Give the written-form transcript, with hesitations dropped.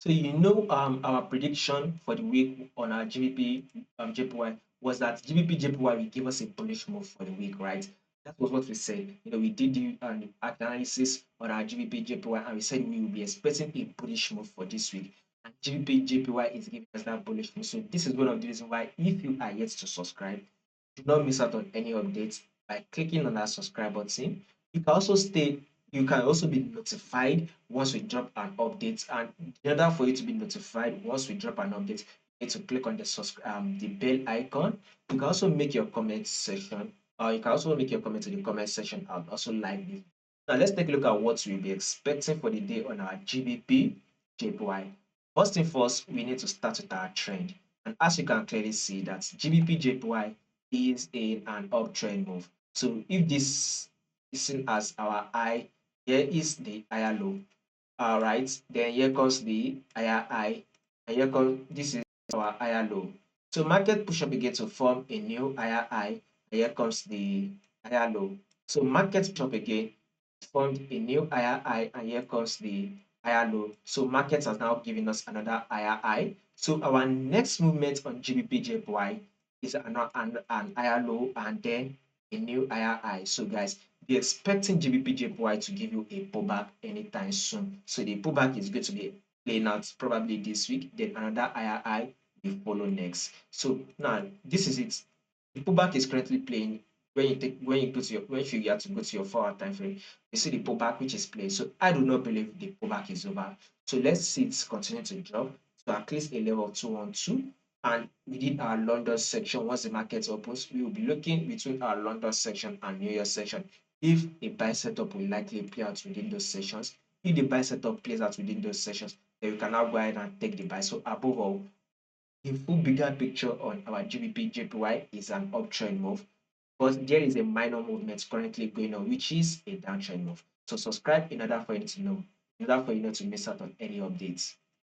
So our prediction for the week on our GBP JPY was that GBP JPY will give us a bullish move for the week, right? That was what we said. We did the analysis on our GBP JPY, and we said we will be expecting a bullish move for this week. And GBP JPY is giving us that bullish move. So this is one of the reasons why, if you are yet to subscribe, do not miss out on any updates by clicking on that subscribe button. You can also stay you can also be notified once we drop an update. And in order for you to be notified once we drop an update, you need to click on the bell icon. You can also make your comment section, or you can also make your comment in the comment section. I'll also like this. Now let's take a look at what we'll be expecting for the day on our GBP JPY. First thing first, we need to start with our trend. And as you can clearly see, that GBP JPY is in an uptrend move. So if this is seen as our high, here is the higher low. All right, then here comes the higher high, and here comes this is our higher low. So market push up again to form a new higher high, and here comes the higher low. So market push up again, formed a new higher high, and here comes the higher low. So market has now given us another higher high. So our next movement on GBP is an higher low, and then a new higher high. So guys, be expecting GBP to give you a pullback anytime soon. So the pullback is going to be playing out probably this week, then another higher high will follow next. So now this is it. The pullback is currently playing. When you have to go to your 4 hour time frame, you see the pullback which is playing. So I do not believe the pullback is over. So let's see it continue to drop to at least a level of 212. And within our London section, once the market opens, we will be looking between our London section and New York section. If a buy setup will likely play out within those sessions, if the buy setup plays out within those sessions, then we can now go ahead and take the buy. So above all, the full bigger picture on our GBP JPY is an uptrend move, but there is a minor movement currently going on, which is a downtrend move. So subscribe in order for you to know, in order for you not to miss out on any updates.